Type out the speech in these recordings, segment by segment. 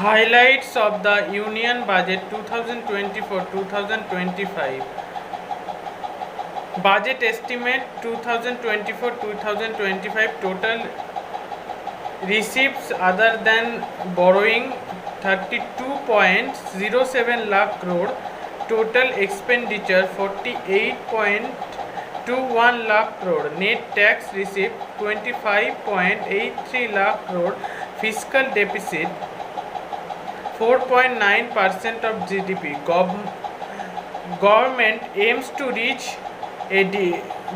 Highlights of the Union Budget 2024-2025. Budget estimate 2024-2025 total receipts other than borrowing 32.07 lakh crore, total expenditure 48.21 lakh crore, net tax receipt 25.83 lakh crore, fiscal deficit 4.9% of GDP. Government aims to reach a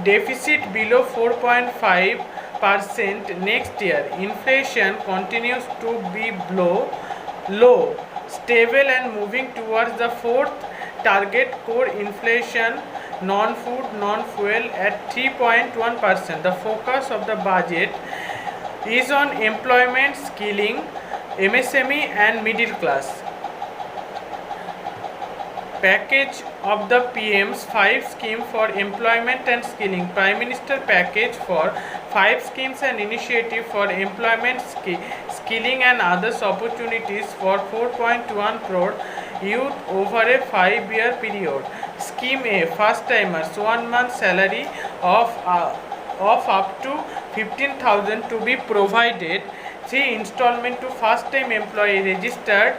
deficit below 4.5% next year. Inflation continues to be low, stable and moving towards the fourth target core inflation, non-food, non-fuel at 3.1%. The focus of the budget is on employment, skilling, MSME and middle class. Package of the PM's 5 scheme for employment and skilling. Prime Minister package for 5 schemes and initiative for employment, skilling and others opportunities for 4.1 crore youth over a 5-year period. Scheme A, first timers, 1 month salary of up to 15,000 to be provided. 3 installment to first time employee registered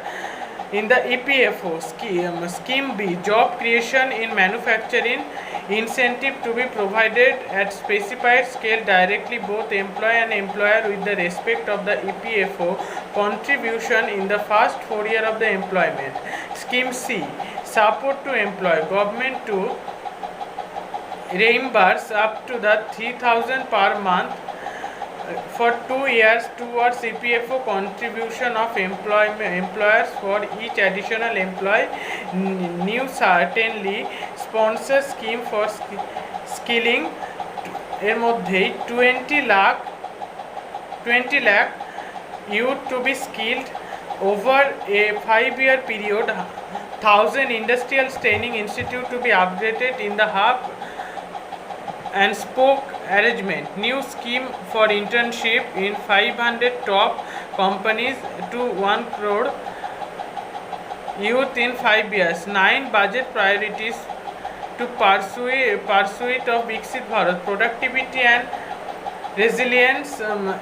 in the EPFO scheme. Scheme B, job creation in manufacturing, incentive to be provided at specified scale directly both employee and employer with the respect of the EPFO contribution in the first 4 years of the employment. Scheme C, support to employee, government to reimburse up to the 3,000 per month for 2 years towards EPFO contribution of employers for each additional employee. New certainly sponsor scheme for skilling এর মধ্যেই 20 lakh youth to be skilled over a 5-year period. 1,000 industrial training institute to be upgraded in the hub and spoke arrangement. New scheme for internship in 500 top companies to 1 crore youth in 5 years. 9 budget priorities to pursuit of Viksit Bharat. Productivity and resilience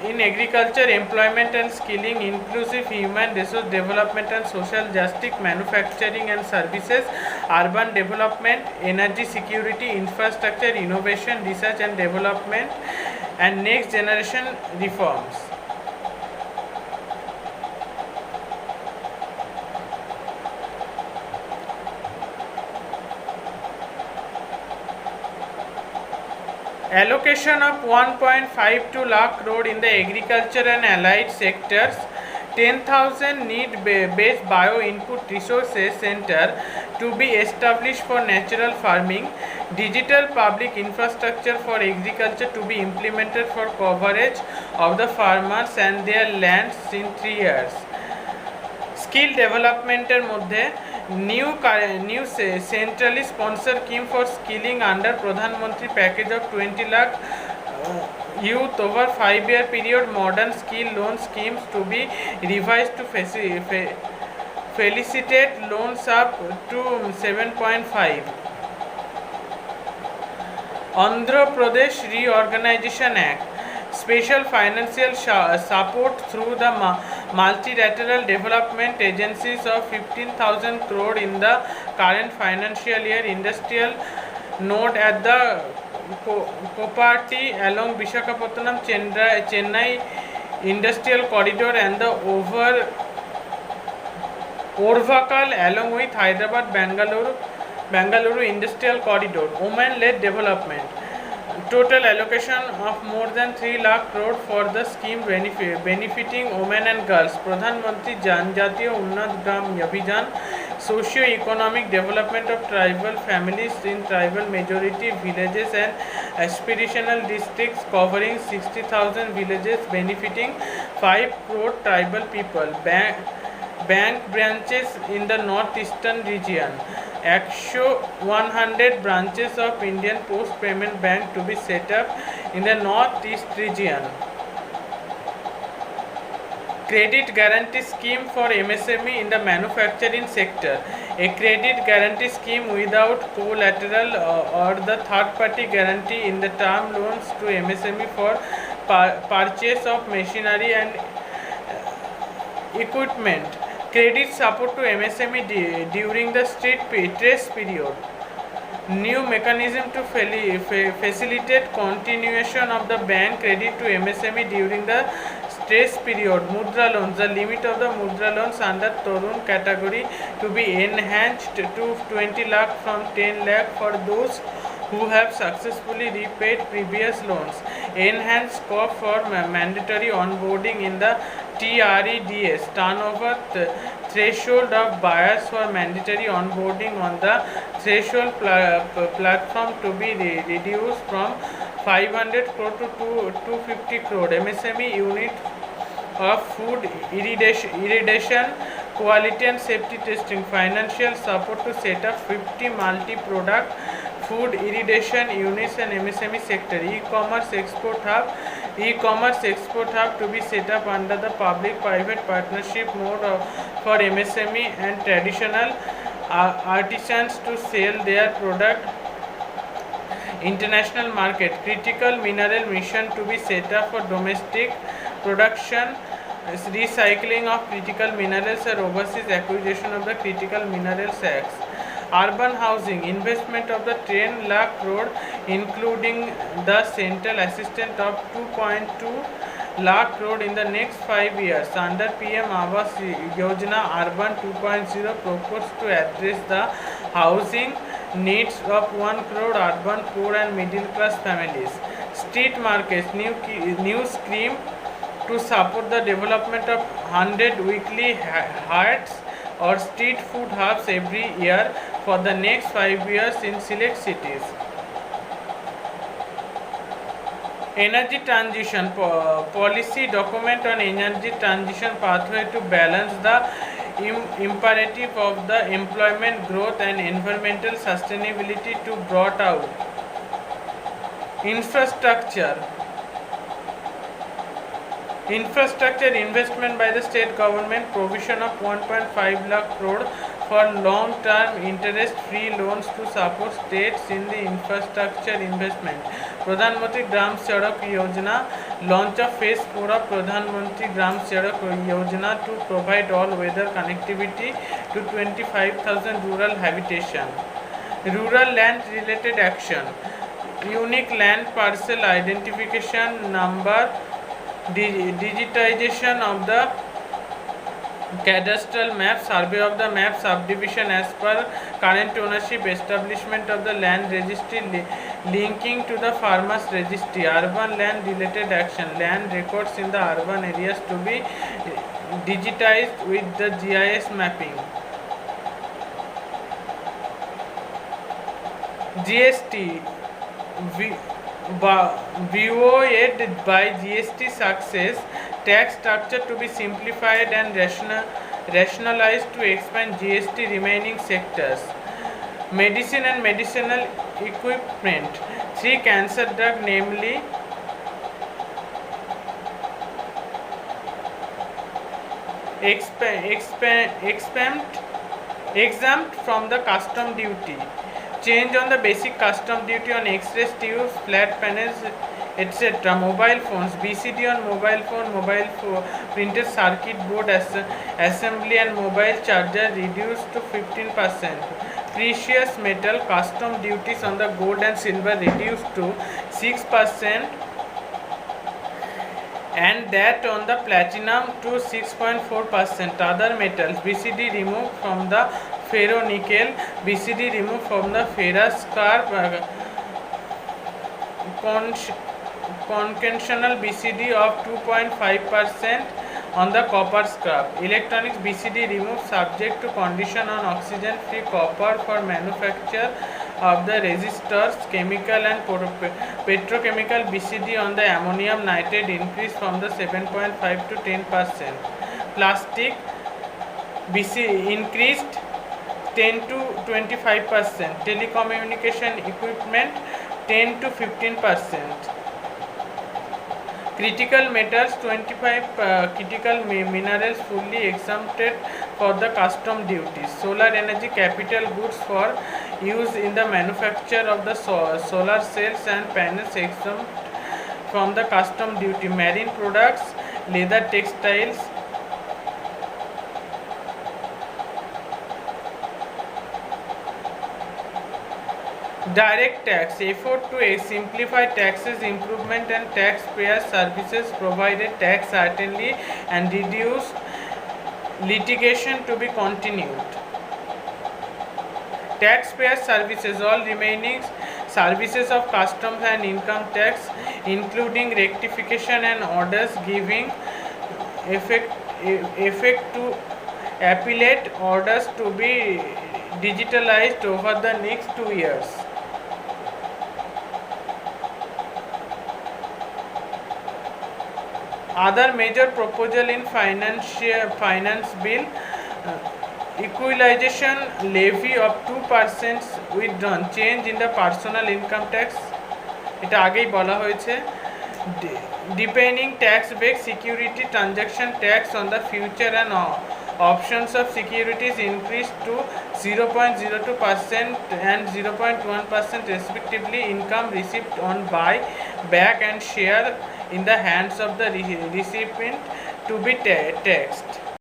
in agriculture, employment and skilling, inclusive human resource development and social justice, manufacturing and services, urban development, energy security, infrastructure, innovation, research and development, and next generation reforms. Allocation of 1.52 lakh crore in the agriculture and allied sectors. 10,000 need-based bio-input resources center to be established for natural farming. Digital public infrastructure for agriculture to be implemented for coverage of the farmers and their lands in 3 years. Skill development মধ্যে new centrally sponsored scheme for skilling under Pradhan Mantri package of 20 lakh youth over 5-year period. Modern skill loan schemes to be revised to facilitate loans up to 7.5. Andhra Pradesh Reorganization Act, special financial support through the multilateral development agencies of 15,000 crore in the current financial year. Industrial node at the Kopati along Visakhapatnam Chennai industrial corridor and the Orvakal along with Hyderabad Bangalore industrial corridor. Women led development. Total allocation of more than 3 lakh crore for the scheme benefiting women and girls. Pradhan Mantri Janjatiya Unnat Gram Abhijan, socio-economic development of tribal families in tribal majority villages and aspirational districts covering 60,000 villages benefiting 5 crore tribal people. Bank branches in the northeastern region. 100 branches of Indian Post Payment Bank to be set up in the northeast region. Credit guarantee scheme for MSME in the manufacturing sector. A credit guarantee scheme without collateral or the third party guarantee in the term loans to MSME for purchase of machinery and equipment. Credit support to MSME during the stress period. New mechanism to facilitate continuation of the bank credit to MSME during the stress period. Mudra loans. The limit of the Mudra loans under Torun category to be enhanced to 20 lakh from 10 lakh for those who have successfully repaid previous loans. Enhanced scope for mandatory onboarding in the TREDS. Turnover threshold of buyers for mandatory onboarding on the threshold platform to be reduced from 500 crore to 250 crore. MSME unit of food irrigation quality and safety testing. Financial support to set up 50 multi-product food irrigation units and MSME sector. E-commerce export hub. E-commerce export hub to be set up under the public-private partnership mode for MSME and traditional artisans to sell their product international market. Critical mineral mission to be set up for domestic production, recycling of critical minerals and overseas acquisition of the critical minerals acts. Urban housing investment of the 10 lakh crore including the central assistance of 2.2 lakh crore in the next 5 years under PM Awas Yojana Urban 2.0 proposed to address the housing needs of 1 crore urban poor and middle class families. Street markets new scheme to support the development of 100 weekly haats or street food hubs every year for the next 5 years in select cities. Energy transition policy document on energy transition pathway to balance the imperative of the employment growth and environmental sustainability to brought out. Infrastructure investment by the state government, provision of 1.5 lakh crore for long-term interest-free loans to support states in the infrastructure investment. Pradhan Mantri Gram Sadak Yojana, launch of phase 4 of Pradhan Mantri Gram Sadak Yojana to provide all-weather connectivity to 25,000 rural habitation. Rural land-related action, unique land parcel identification number, digitization of the cadastral map, survey of the map, subdivision as per current ownership, establishment of the land registry linking to the farmers registry. Urban land related action, land records in the urban areas to be digitized with the GIS mapping. GST buoyed by GST success, tax structure to be simplified and rationalized to expand GST remaining sectors. Medicine and medicinal equipment, 3 cancer drug namely exempt from the custom duty. Change on the basic custom duty on X-ray tubes, flat panels, etc. Mobile phones, BCD on mobile phone, printed circuit board assembly and mobile charger reduced to 15%. Precious metal custom duties on the gold and silver reduced to 6%, and that on the platinum to 6.4%. Other metals, BCD removed from the ferronickel, BCD removed from the ferrous scarp, conventional BCD of 2.5% on the copper scrap. Electronics BCD removed subject to condition on oxygen free copper for manufacture of the resistors. Chemical and petrochemical BCD on the ammonium nitrate increased from the 7.5 to 10%. Plastic BC increased 10 to 25%. Telecommunication equipment 10 to 15%. Critical metals, 25 critical minerals fully exempted for the custom duties. Solar energy capital goods for use in the manufacture of the solar cells and panels exempt from the custom duty. Marine products, leather, textiles. Direct tax, effort to simplify taxes, improvement and taxpayer services, provided tax certainty and reduce litigation to be continued. Taxpayer services, all remaining services of customs and income tax, including rectification and orders giving effect to appellate orders to be digitalized over the next 2 years. Other major proposal in finance bill, equalization levy of 2% withdrawn, change in the personal income tax, এটা আগেই বলা হয়েছে, deepening tax based security transaction tax on the future and options of securities increased to 0.02% and 0.1% respectively. Income received on buy back and share in the hands of the recipient to be taxed.